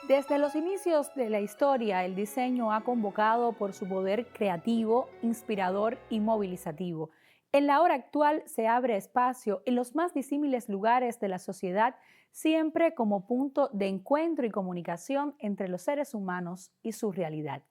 Desde los inicios de la historia, el diseño ha convocado por su poder creativo, inspirador y movilizativo. En la hora actual se abre espacio en los más disímiles lugares de la sociedad, siempre como punto de encuentro y comunicación entre los seres humanos y su realidad.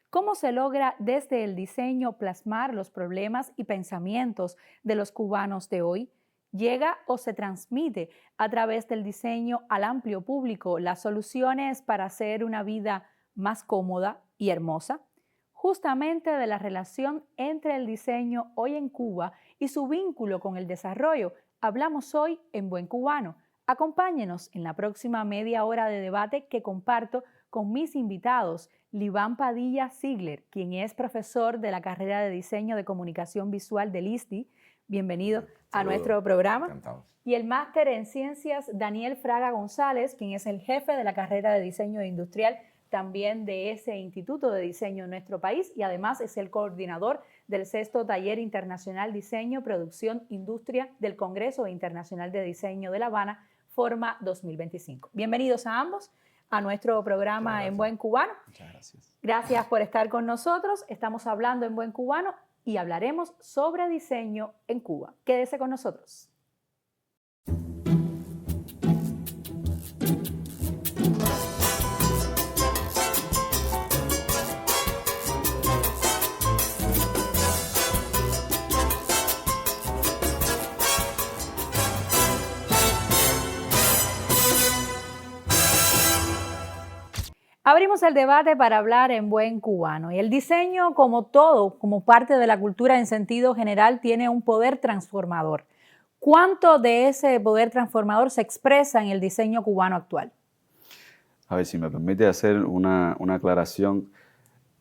¿Cómo se logra desde el diseño plasmar los problemas y pensamientos de los cubanos de hoy? ¿Llega o se transmite a través del diseño al amplio público las soluciones para hacer una vida más cómoda y hermosa? Justamente de la relación entre el diseño hoy en Cuba y su vínculo con el desarrollo hablamos hoy en Buen Cubano. Acompáñenos en la próxima media hora de debate que comparto con mis invitados, Liván Padilla Ziegler, quien es profesor de la carrera de Diseño de Comunicación Visual del ISDI. Bienvenido a nuestro programa. Encantado. Y el máster en Ciencias, Daniel Fraga González, quien es el jefe de la carrera de Diseño Industrial también de ese Instituto de Diseño en nuestro país y además es el coordinador del sexto Taller Internacional Diseño, Producción, Industria del Congreso Internacional de Diseño de La Habana, Forma 2025. Bienvenidos a ambos a nuestro programa En Buen Cubano. Muchas gracias. Gracias por estar con nosotros. Estamos hablando en Buen Cubano y hablaremos sobre diseño en Cuba. Quédese con nosotros. Abrimos el debate para hablar en buen cubano. Y el diseño, como todo, como parte de la cultura en sentido general, tiene un poder transformador. ¿Cuánto de ese poder transformador se expresa en el diseño cubano actual? A ver, si me permite hacer una aclaración.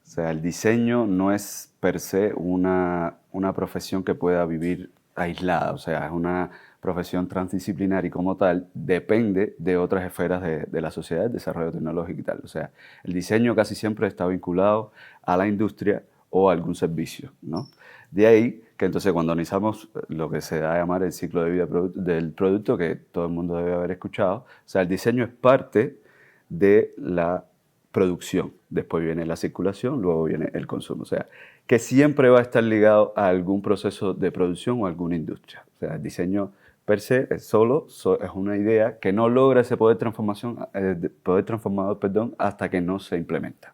O sea, el diseño no es per se una profesión que pueda vivir aislada. O sea, es una profesión transdisciplinar y como tal depende de otras esferas de la sociedad, el desarrollo tecnológico y tal. O sea, el diseño casi siempre está vinculado a la industria o a algún servicio, ¿no? De ahí que entonces cuando analizamos lo que se da a llamar el ciclo de vida del producto, que todo el mundo debe haber escuchado, o sea, el diseño es parte de la producción, después viene la circulación, luego viene el consumo. O sea, que siempre va a estar ligado a algún proceso de producción o a alguna industria. O sea, el diseño per se es una idea que no logra ese poder transformador, hasta que no se implementa.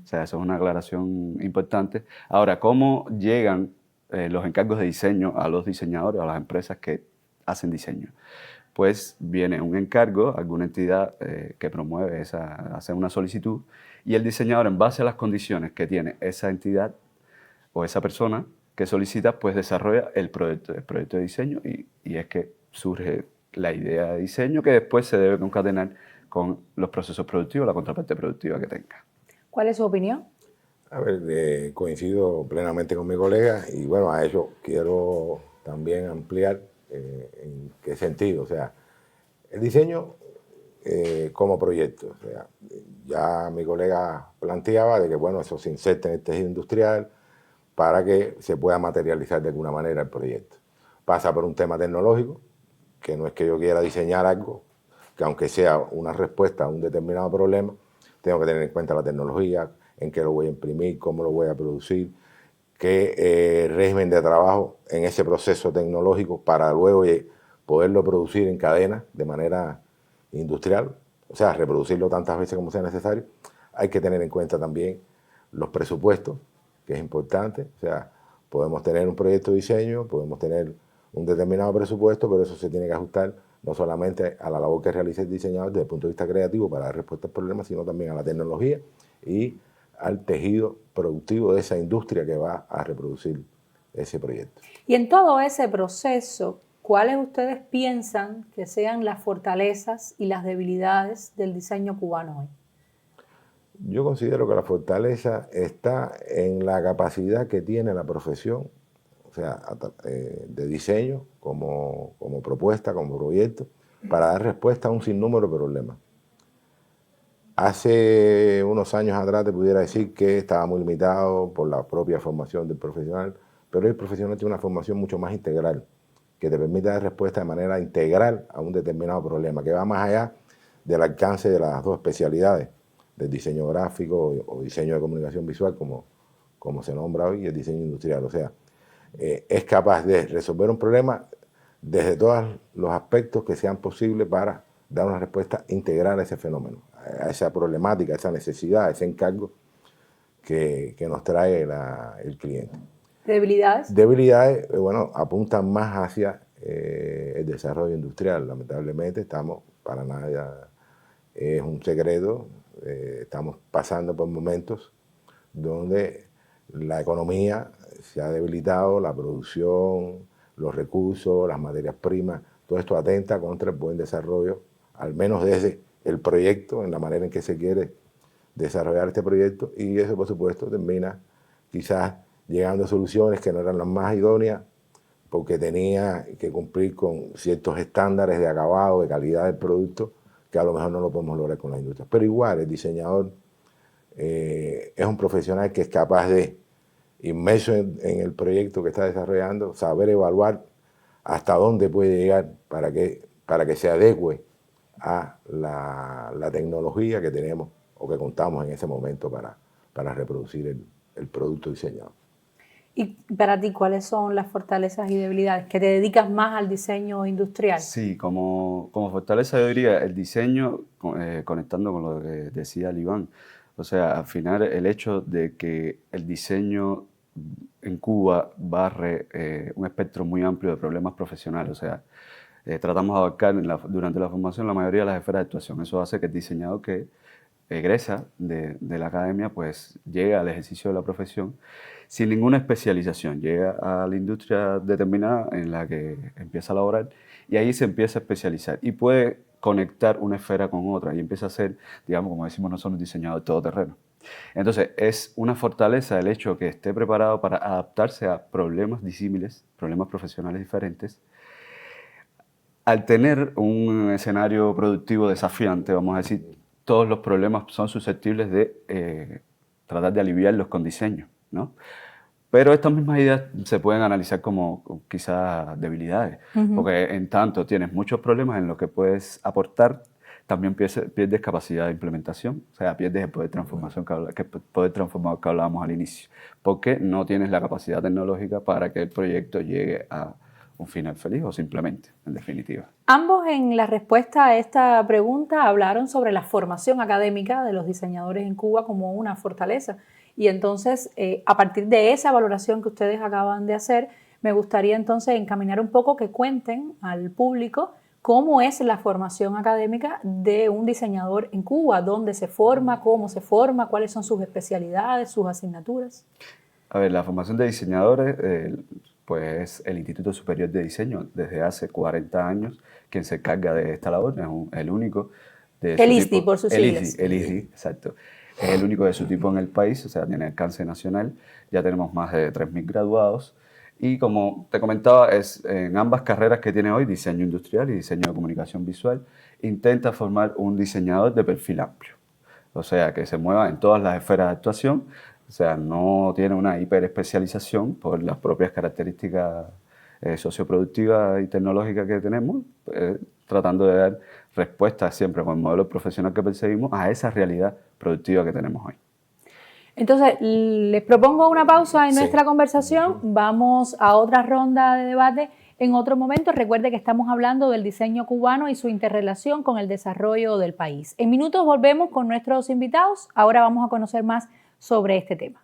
O sea, eso es una aclaración importante. Ahora, ¿cómo llegan los encargos de diseño a los diseñadores, a las empresas que hacen diseño? Pues viene un encargo, alguna entidad que promueve hacer una solicitud y el diseñador, en base a las condiciones que tiene esa entidad o esa persona que solicita, pues desarrolla el proyecto de diseño y es que surge la idea de diseño que después se debe concatenar con los procesos productivos, la contraparte productiva que tenga. ¿Cuál es su opinión? A ver, coincido plenamente con mi colega y bueno, a eso quiero también ampliar en qué sentido. O sea, el diseño como proyecto. O sea, ya mi colega planteaba de que bueno, eso se inserta en el tejido industrial para que se pueda materializar de alguna manera el proyecto. Pasa por un tema tecnológico, que no es que yo quiera diseñar algo, que aunque sea una respuesta a un determinado problema, tengo que tener en cuenta la tecnología, en qué lo voy a imprimir, cómo lo voy a producir, qué régimen de trabajo en ese proceso tecnológico para luego poderlo producir en cadena de manera industrial, o sea, reproducirlo tantas veces como sea necesario. Hay que tener en cuenta también los presupuestos, que es importante. O sea, podemos tener un proyecto de diseño, podemos tener un determinado presupuesto, pero eso se tiene que ajustar no solamente a la labor que realiza el diseñador desde el punto de vista creativo para dar respuesta al problema, sino también a la tecnología y al tejido productivo de esa industria que va a reproducir ese proyecto. Y en todo ese proceso, ¿cuáles ustedes piensan que sean las fortalezas y las debilidades del diseño cubano hoy? Yo considero que la fortaleza está en la capacidad que tiene la profesión, o sea, de diseño como propuesta, como proyecto, para dar respuesta a un sinnúmero de problemas. Hace unos años atrás te pudiera decir que estaba muy limitado por la propia formación del profesional, pero el profesional tiene una formación mucho más integral, que te permite dar respuesta de manera integral a un determinado problema, que va más allá del alcance de las dos especialidades, del diseño gráfico o diseño de comunicación visual, como se nombra hoy, y el diseño industrial. O sea, es capaz de resolver un problema desde todos los aspectos que sean posibles para dar una respuesta integral a ese fenómeno, a esa problemática, a esa necesidad, a ese encargo que nos trae el cliente. ¿Debilidades? Debilidades, bueno, apuntan más hacia el desarrollo industrial. Lamentablemente para nada es un secreto, estamos pasando por momentos donde la economía se ha debilitado, la producción, los recursos, las materias primas, todo esto atenta contra el buen desarrollo, al menos desde el proyecto, en la manera en que se quiere desarrollar este proyecto, y eso por supuesto termina quizás llegando a soluciones que no eran las más idóneas porque tenía que cumplir con ciertos estándares de acabado, de calidad del producto, que a lo mejor no lo podemos lograr con la industria. Pero igual el diseñador es un profesional que es capaz de, inmerso en el proyecto que está desarrollando, saber evaluar hasta dónde puede llegar para que se adecue a la tecnología que tenemos o que contamos en ese momento para reproducir el producto diseñado. Y para ti, ¿cuáles son las fortalezas y debilidades? ¿Que te dedicas más al diseño industrial? Sí, como fortaleza yo diría el diseño, conectando con lo que decía Iván. O sea, al final el hecho de que el diseño en Cuba barre un espectro muy amplio de problemas profesionales. O sea, tratamos de abarcar durante la formación la mayoría de las esferas de actuación. Eso hace que el diseñador que egresa de la academia pues llegue al ejercicio de la profesión sin ninguna especialización. Llega a la industria determinada en la que empieza a laborar y ahí se empieza a especializar y puede conectar una esfera con otra y empieza a ser, digamos, como decimos nosotros, un diseñador todoterreno. Entonces, es una fortaleza el hecho que esté preparado para adaptarse a problemas disímiles, problemas profesionales diferentes. Al tener un escenario productivo desafiante, vamos a decir, todos los problemas son susceptibles de tratar de aliviarlos con diseño, ¿no? Pero estas mismas ideas se pueden analizar como quizás debilidades, porque en tanto tienes muchos problemas en los que puedes aportar, también pierdes capacidad de implementación, o sea, pierdes el poder transformación poder transformador que hablábamos al inicio, porque no tienes la capacidad tecnológica para que el proyecto llegue a un final feliz o simplemente, en definitiva. Ambos en la respuesta a esta pregunta hablaron sobre la formación académica de los diseñadores en Cuba como una fortaleza. Y entonces, a partir de esa valoración que ustedes acaban de hacer, me gustaría entonces encaminar un poco que cuenten al público cómo es la formación académica de un diseñador en Cuba, dónde se forma, cómo se forma, cuáles son sus especialidades, sus asignaturas. A ver, la formación de diseñadores, pues es el Instituto Superior de Diseño desde hace 40 años quien se encarga de esta labor, es el único de el ISDI, por sus siglas. El ISDI, exacto. Es el único de su tipo en el país, o sea, tiene alcance nacional. Ya tenemos más de 3.000 graduados. Y como te comentaba, en ambas carreras que tiene hoy, diseño industrial y diseño de comunicación visual, intenta formar un diseñador de perfil amplio. O sea, que se mueva en todas las esferas de actuación. O sea, no tiene una hiperespecialización por las propias características socioproductivas y tecnológicas que tenemos, tratando de dar respuestas siempre con el modelo profesional que perseguimos a esa realidad productiva que tenemos hoy. Entonces, les propongo una pausa en nuestra conversación. Vamos a otra ronda de debate en otro momento. Recuerde que estamos hablando del diseño cubano y su interrelación con el desarrollo del país. En minutos volvemos con nuestros invitados. Ahora vamos a conocer más sobre este tema.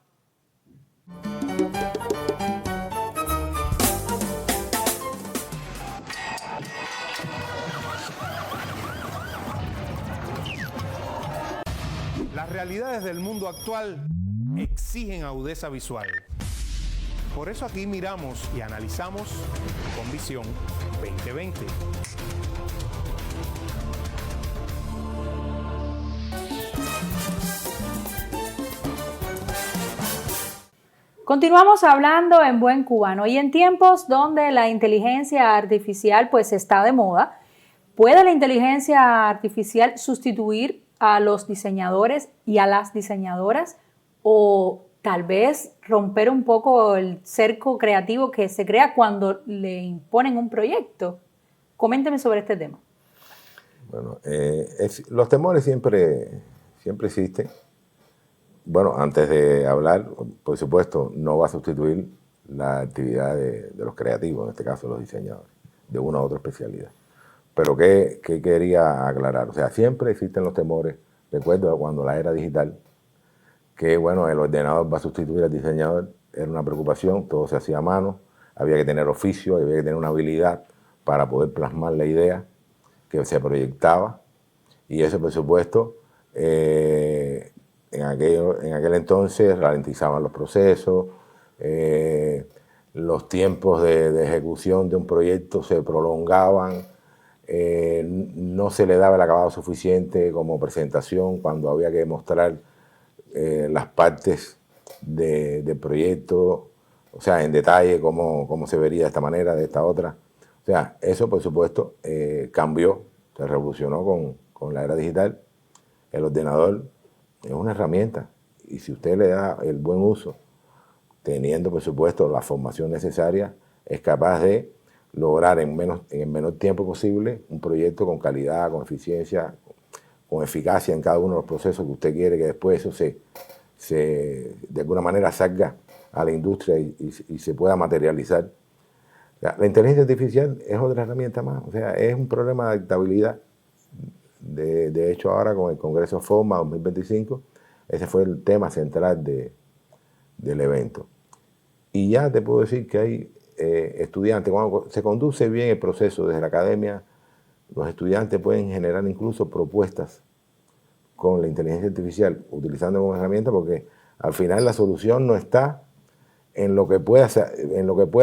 Las realidades del mundo actual exigen agudeza visual. Por eso aquí miramos y analizamos con Visión 2020. Continuamos hablando en buen cubano y en tiempos donde la inteligencia artificial pues está de moda, ¿puede la inteligencia artificial sustituir a los diseñadores y a las diseñadoras o tal vez romper un poco el cerco creativo que se crea cuando le imponen un proyecto? Coménteme sobre este tema. Bueno, los temores siempre existen. Bueno, antes de hablar, por supuesto, no va a sustituir la actividad de los creativos, en este caso los diseñadores, de una u otra especialidad. Pero ¿qué quería aclarar? O sea, siempre existen los temores. Recuerdo cuando la era digital, que bueno, el ordenador va a sustituir al diseñador, era una preocupación, todo se hacía a mano, había que tener oficio, había que tener una habilidad para poder plasmar la idea que se proyectaba, y eso, por supuesto, en aquel entonces ralentizaban los procesos, los tiempos de ejecución de un proyecto se prolongaban, no se le daba el acabado suficiente como presentación cuando había que mostrar las partes del proyecto, o sea, en detalle cómo se vería de esta manera, de esta otra. O sea, eso, por supuesto, cambió, se revolucionó con la era digital. El ordenador es una herramienta, y si usted le da el buen uso, teniendo, por supuesto, la formación necesaria, es capaz de lograr en el menor tiempo posible un proyecto con calidad, con eficiencia, con eficacia en cada uno de los procesos que usted quiere, que después eso de alguna manera salga a la industria y se pueda materializar. La inteligencia artificial es otra herramienta más, o sea, es un problema de adaptabilidad. De hecho, ahora con el Congreso Forma 2025, ese fue el tema central del evento. Y ya te puedo decir que hay estudiantes, cuando se conduce bien el proceso desde la academia, los estudiantes pueden generar incluso propuestas con la inteligencia artificial, utilizando como herramienta, porque al final la solución no está en lo que pueda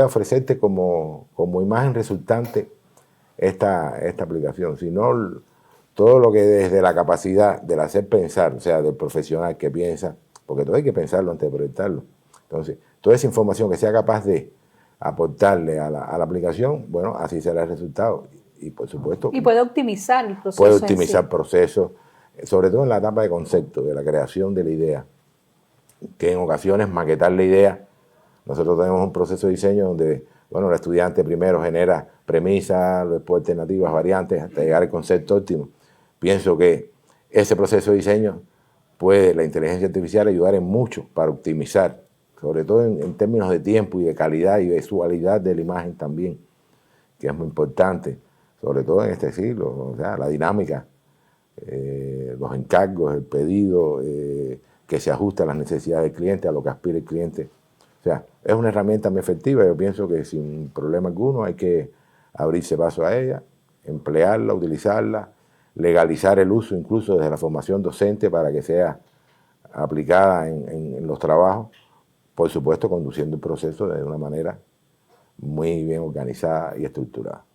ofrecerte como imagen resultante esta aplicación, sino todo lo que desde la capacidad del hacer pensar, o sea, del profesional que piensa, porque todo hay que pensarlo antes de proyectarlo. Entonces, toda esa información que sea capaz de aportarle a la aplicación, bueno, así será el resultado. Y por supuesto... Y puede optimizar el proceso. Puede optimizar procesos, sobre todo en la etapa de concepto, de la creación de la idea, que en ocasiones maquetar la idea. Nosotros tenemos un proceso de diseño donde, bueno, el estudiante primero genera premisas, después alternativas, variantes, hasta llegar al concepto óptimo. Pienso que ese proceso de diseño puede la inteligencia artificial ayudar en mucho para optimizar, sobre todo en términos de tiempo y de calidad y visualidad de la imagen también, que es muy importante, sobre todo en este siglo, o sea, la dinámica, los encargos, el pedido, que se ajusta a las necesidades del cliente, a lo que aspira el cliente. O sea, es una herramienta muy efectiva. Yo pienso que sin problema alguno hay que abrirse paso a ella, emplearla, utilizarla, legalizar el uso incluso desde la formación docente para que sea aplicada en los trabajos, por supuesto conduciendo el proceso de una manera muy bien organizada y estructurada.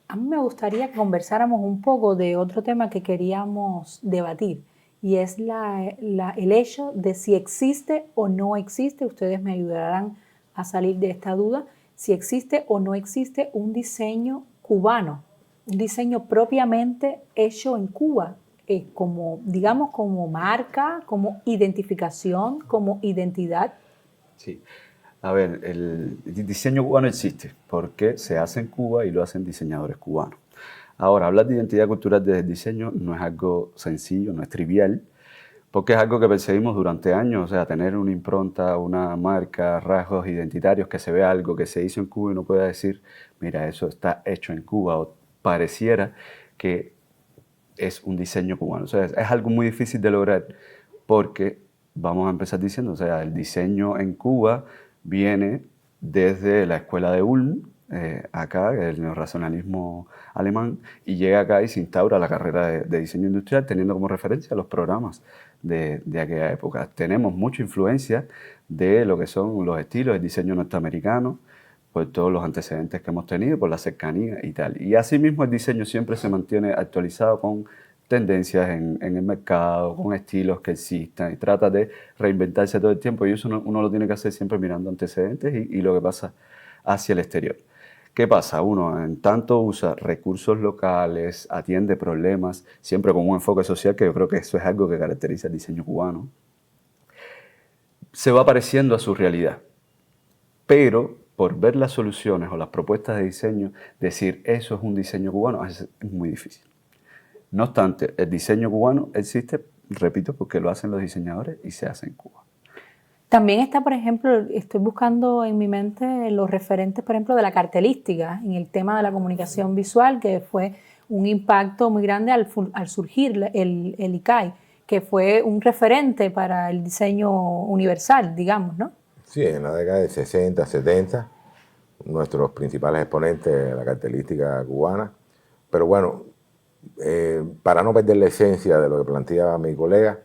A mí me gustaría que conversáramos un poco de otro tema que queríamos debatir, y es el hecho de si existe o no existe, ustedes me ayudarán a salir de esta duda, si existe o no existe un diseño cubano, un diseño propiamente hecho en Cuba, como, digamos, como marca, como identificación, como identidad. Sí. A ver, el diseño cubano existe porque se hace en Cuba y lo hacen diseñadores cubanos. Ahora, hablar de identidad cultural desde el diseño no es algo sencillo, no es trivial, porque es algo que perseguimos durante años, o sea, tener una impronta, una marca, rasgos identitarios, que se vea algo que se hizo en Cuba y no pueda decir, mira, eso está hecho en Cuba, o pareciera que es un diseño cubano. O sea, es algo muy difícil de lograr porque, vamos a empezar diciendo, o sea, el diseño en Cuba viene desde la escuela de Ulm, acá, el neorracionalismo alemán, y llega acá y se instaura la carrera de diseño industrial teniendo como referencia los programas de aquella época. Tenemos mucha influencia de lo que son los estilos del diseño norteamericano, por todos los antecedentes que hemos tenido, por la cercanía y tal. Y asimismo el diseño siempre se mantiene actualizado con tendencias en el mercado, con estilos que existan, y trata de reinventarse todo el tiempo, y eso uno lo tiene que hacer siempre mirando antecedentes y lo que pasa hacia el exterior. ¿Qué pasa? Uno en tanto usa recursos locales, atiende problemas, siempre con un enfoque social, que yo creo que eso es algo que caracteriza el diseño cubano, se va pareciendo a su realidad, pero por ver las soluciones o las propuestas de diseño, decir eso es un diseño cubano es muy difícil. No obstante, el diseño cubano existe, repito, porque lo hacen los diseñadores y se hace en Cuba. También está, por ejemplo, estoy buscando en mi mente los referentes, por ejemplo, de la cartelística, en el tema de la comunicación visual, que fue un impacto muy grande al surgir el ICAI, que fue un referente para el diseño universal, digamos, ¿no? Sí, en la década de 60, 70, nuestros principales exponentes de la cartelística cubana. Pero bueno, para no perder la esencia de lo que planteaba mi colega,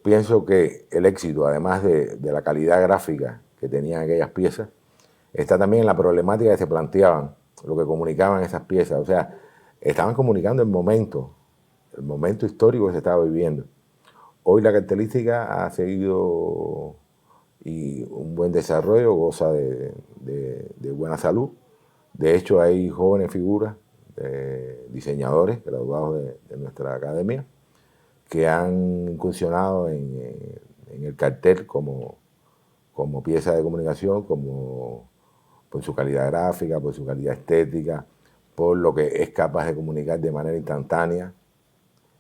pienso que el éxito, además de la calidad gráfica que tenían aquellas piezas, está también en la problemática que se planteaban, lo que comunicaban esas piezas. O sea, estaban comunicando el momento histórico que se estaba viviendo. Hoy la cartelística ha seguido y un buen desarrollo, goza de buena salud. De hecho, hay jóvenes figuras, diseñadores graduados de nuestra academia, que han incursionado en el cartel como pieza de comunicación, por su calidad gráfica, por su calidad estética, por lo que es capaz de comunicar de manera instantánea,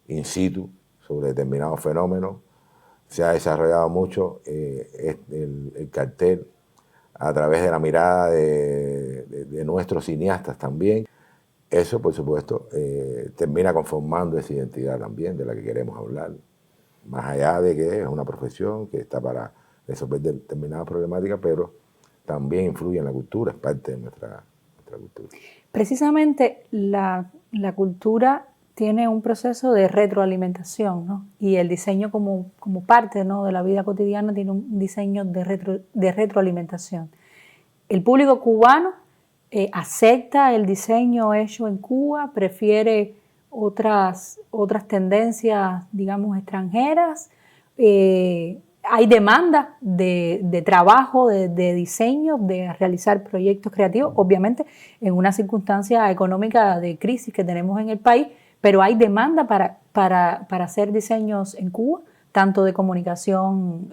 in situ, sobre determinados fenómenos. Se ha desarrollado mucho el cartel a través de la mirada de nuestros cineastas también. Eso, por supuesto, termina conformando esa identidad también de la que queremos hablar, más allá de que es una profesión que está para resolver determinadas problemáticas, pero también influye en la cultura, es parte de nuestra cultura. Precisamente la cultura tiene un proceso de retroalimentación, ¿no? Y el diseño como parte, ¿no?, de la vida cotidiana tiene un diseño de retroalimentación. El público cubano acepta el diseño hecho en Cuba, prefiere otras tendencias, digamos, extranjeras. Hay demanda de trabajo, de diseño, de realizar proyectos creativos, obviamente en una circunstancia económica de crisis que tenemos en el país, pero hay demanda para hacer diseños en Cuba, tanto de comunicación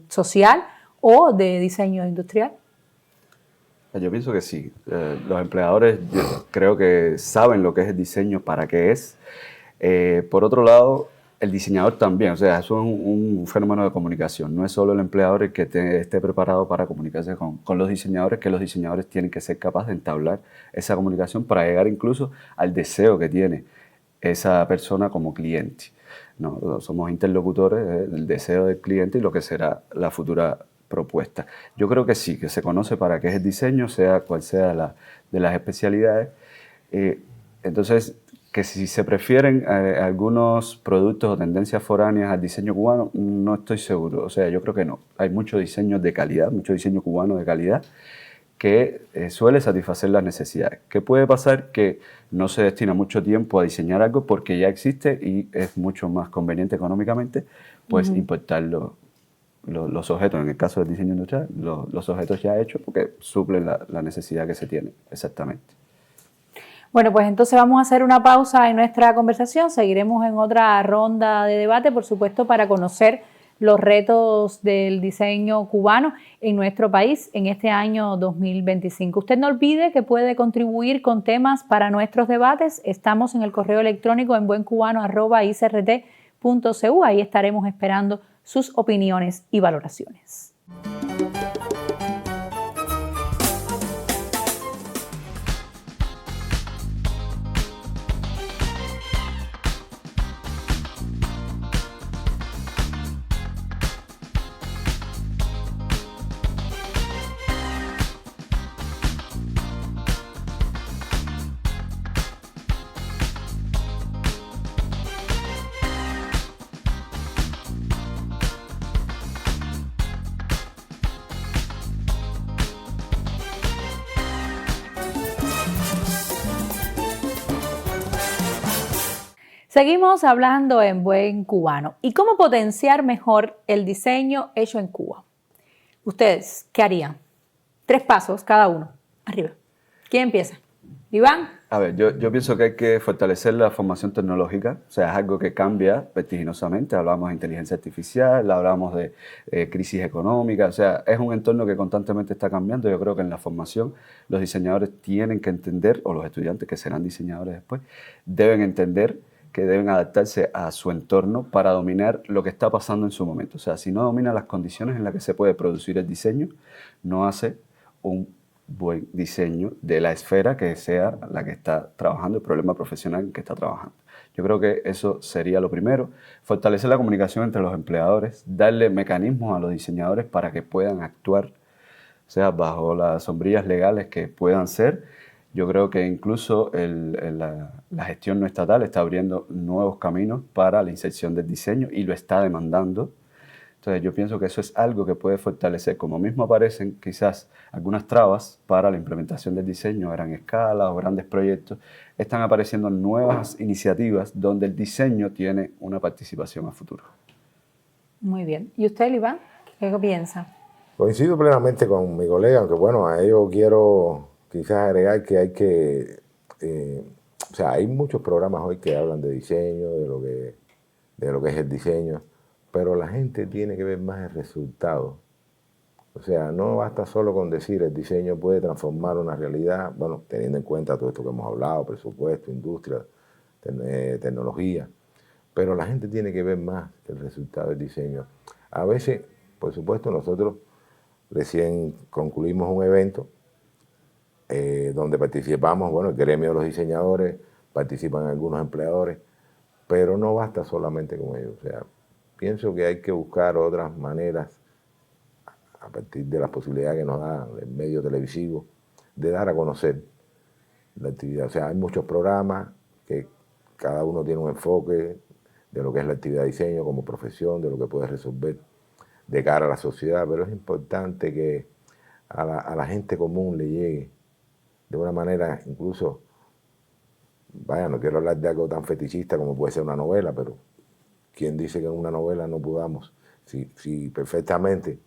social o de diseño industrial. Yo pienso que sí. Los empleadores yo creo que saben lo que es el diseño, para qué es. Por otro lado, el diseñador también. O sea, eso es un fenómeno de comunicación. No es solo el empleador el que esté preparado para comunicarse con los diseñadores, que los diseñadores tienen que ser capaces de entablar esa comunicación para llegar incluso al deseo que tiene esa persona como cliente, ¿no? Somos interlocutores del deseo del cliente y lo que será la futura propuesta. Yo creo que sí, que se conoce para qué es el diseño, sea cual sea de las especialidades. Entonces, que si se prefieren algunos productos o tendencias foráneas al diseño cubano, no estoy seguro. O sea, yo creo que no. Hay mucho diseño de calidad, mucho diseño cubano de calidad, que suele satisfacer las necesidades. ¿Qué puede pasar? Que no se destina mucho tiempo a diseñar algo porque ya existe y es mucho más conveniente económicamente, pues importar los objetos, en el caso del diseño industrial, los objetos ya hechos, porque suplen la necesidad que se tiene, exactamente. Bueno, pues entonces vamos a hacer una pausa en nuestra conversación, seguiremos en otra ronda de debate, por supuesto, para conocer los retos del diseño cubano en nuestro país en este año 2025. Usted no olvide que puede contribuir con temas para nuestros debates. Estamos en el correo electrónico en buencubano@icrt.cu. Ahí estaremos esperando sus opiniones y valoraciones. Seguimos hablando en Buen Cubano. ¿Y cómo potenciar mejor el diseño hecho en Cuba? ¿Ustedes qué harían? 3 pasos cada uno. Arriba. ¿Quién empieza? ¿Iván? A ver, yo pienso que hay que fortalecer la formación tecnológica. O sea, es algo que cambia vertiginosamente. Hablamos de inteligencia artificial, hablamos de crisis económica. O sea, es un entorno que constantemente está cambiando. Yo creo que en la formación los diseñadores tienen que entender, o los estudiantes que serán diseñadores después, deben entender que deben adaptarse a su entorno para dominar lo que está pasando en su momento. O sea, si no domina las condiciones en las que se puede producir el diseño, no hace un buen diseño de la esfera que sea la que está trabajando, el problema profesional en que está trabajando. Yo creo que eso sería lo primero, fortalecer la comunicación entre los empleadores, darle mecanismos a los diseñadores para que puedan actuar, o sea, bajo las sombrillas legales que puedan ser. Yo creo que incluso la gestión no estatal está abriendo nuevos caminos para la inserción del diseño y lo está demandando. Entonces yo pienso que eso es algo que puede fortalecer. Como mismo aparecen quizás algunas trabas para la implementación del diseño a gran escala o grandes proyectos, están apareciendo nuevas iniciativas donde el diseño tiene una participación a futuro. Muy bien. ¿Y usted, Iván, qué piensa? Coincido plenamente con mi colega, aunque bueno, a ello quiero quizás agregar que hay que, o sea, hay muchos programas hoy que hablan de diseño, de lo que es el diseño, pero la gente tiene que ver más el resultado. O sea, no basta solo con decir el diseño puede transformar una realidad, bueno, teniendo en cuenta todo esto que hemos hablado, presupuesto, industria, tecnología, pero la gente tiene que ver más el resultado del diseño. A veces, por supuesto, nosotros recién concluimos un evento donde participamos, bueno, el gremio de los diseñadores, participan algunos empleadores, pero no basta solamente con ello. O sea, pienso que hay que buscar otras maneras, a partir de las posibilidades que nos da el medio televisivo, de dar a conocer la actividad. O sea, hay muchos programas que cada uno tiene un enfoque de lo que es la actividad de diseño como profesión, de lo que puede resolver de cara a la sociedad, pero es importante que a la gente común le llegue de una manera incluso, vaya, no quiero hablar de algo tan fetichista como puede ser una novela, pero ¿quién dice que en una novela no podamos? Si perfectamente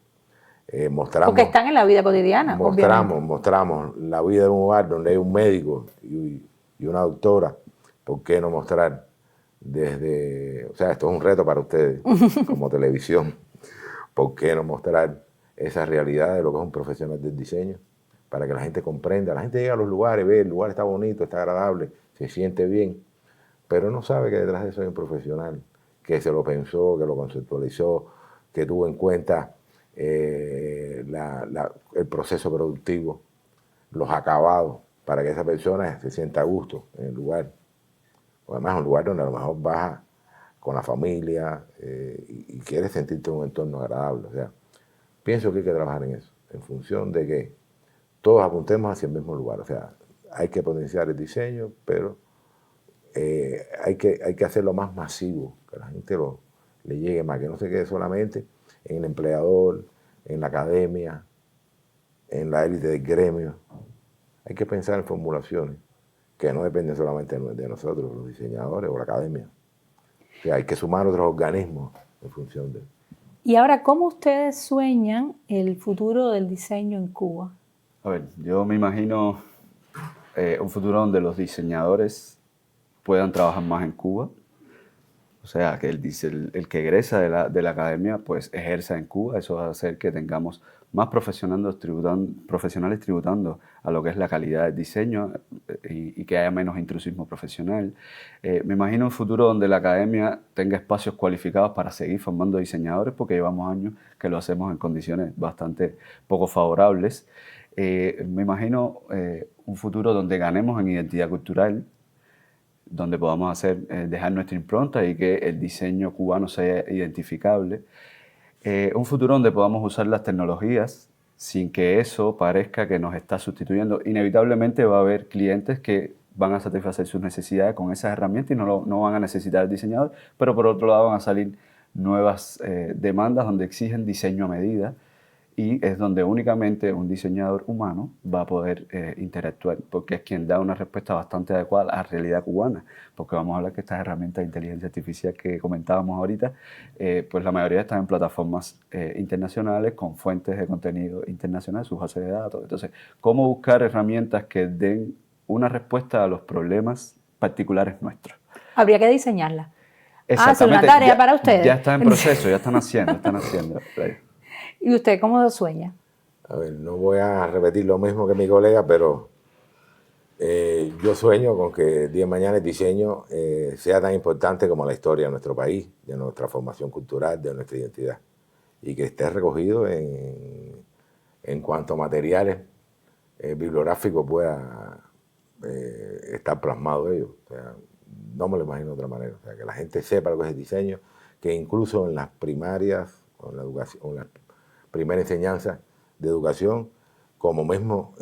mostramos... Porque están en la vida cotidiana, mostramos la vida de un hogar donde hay un médico y una doctora, ¿por qué no mostrar desde... O sea, esto es un reto para ustedes como televisión. ¿Por qué no mostrar esa realidad de lo que es un profesional del diseño? Para que la gente comprenda. La gente llega a los lugares, ve, el lugar está bonito, está agradable, se siente bien, pero no sabe que detrás de eso hay un profesional que se lo pensó, que lo conceptualizó, que tuvo en cuenta el proceso productivo, los acabados, para que esa persona se sienta a gusto en el lugar. O además es un lugar donde a lo mejor vas con la familia y quieres sentirte en un entorno agradable. O sea, pienso que hay que trabajar en eso, en función de que todos apuntemos hacia el mismo lugar. O sea, hay que potenciar el diseño, pero hay que hacerlo más masivo, que la gente le llegue más, que no se quede solamente en el empleador, en la academia, en la élite del gremio. Hay que pensar en formulaciones que no dependen solamente de nosotros, los diseñadores o la academia. O sea, hay que sumar otros organismos en función de... Y ahora, ¿cómo ustedes sueñan el futuro del diseño en Cuba? A ver, yo me imagino un futuro donde los diseñadores puedan trabajar más en Cuba. O sea, que el que egresa de la academia pues ejerza en Cuba. Eso va a hacer que tengamos más profesionales tributando a lo que es la calidad del diseño y que haya menos intrusismo profesional. Me imagino un futuro donde la academia tenga espacios cualificados para seguir formando diseñadores, porque llevamos años que lo hacemos en condiciones bastante poco favorables. Me imagino un futuro donde ganemos en identidad cultural, donde podamos dejar nuestra impronta y que el diseño cubano sea identificable. Un futuro donde podamos usar las tecnologías sin que eso parezca que nos está sustituyendo. Inevitablemente va a haber clientes que van a satisfacer sus necesidades con esas herramientas y no van a necesitar el diseñador, pero por otro lado van a salir nuevas demandas donde exigen diseño a medida, y es donde únicamente un diseñador humano va a poder interactuar, porque es quien da una respuesta bastante adecuada a la realidad cubana, porque vamos a hablar que estas herramientas de inteligencia artificial que comentábamos ahorita, pues la mayoría están en plataformas internacionales con fuentes de contenido internacionales, sus bases de datos. Entonces, ¿cómo buscar herramientas que den una respuesta a los problemas particulares nuestros? Habría que diseñarla. Exactamente. Es una tarea para ustedes. Ya está en proceso, ya están haciendo. ¿Y usted cómo lo sueña? A ver, no voy a repetir lo mismo que mi colega, pero Yo sueño con que el día de mañana el diseño sea tan importante como la historia de nuestro país, de nuestra formación cultural, de nuestra identidad, y que esté recogido en cuanto a materiales bibliográficos pueda estar plasmado ello. O sea, no me lo imagino de otra manera. O sea, que la gente sepa lo que es el diseño, que incluso en las primarias, o en la educación, o en la primera enseñanza de educación, como mismo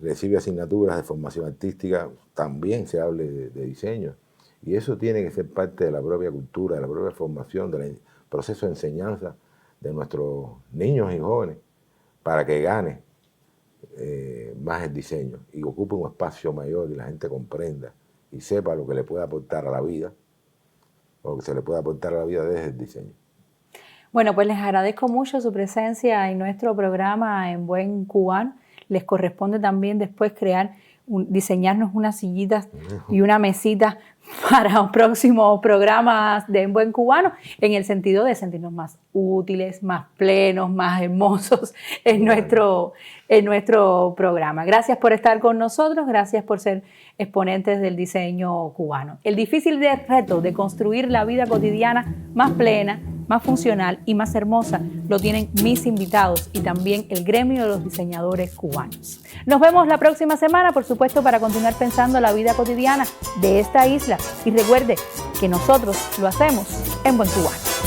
recibe asignaturas de formación artística, también se hable de diseño. Y eso tiene que ser parte de la propia cultura, de la propia formación, del proceso de enseñanza de nuestros niños y jóvenes, para que gane más el diseño y ocupe un espacio mayor y la gente comprenda y sepa lo que le puede aportar a la vida, o lo que se le puede aportar a la vida desde el diseño. Bueno, pues les agradezco mucho su presencia en nuestro programa En Buen Cubano. Les corresponde también después diseñarnos unas sillitas y una mesita para próximos programas de En Buen Cubano, en el sentido de sentirnos más útiles, más plenos, más hermosos en nuestro programa. Gracias por estar con nosotros, gracias por ser exponentes del diseño cubano. El difícil reto de construir la vida cotidiana más plena, más funcional y más hermosa lo tienen mis invitados y también el gremio de los diseñadores cubanos. Nos vemos la próxima semana, por supuesto, para continuar pensando la vida cotidiana de esta isla. Y recuerde que nosotros lo hacemos en Buen Cubano.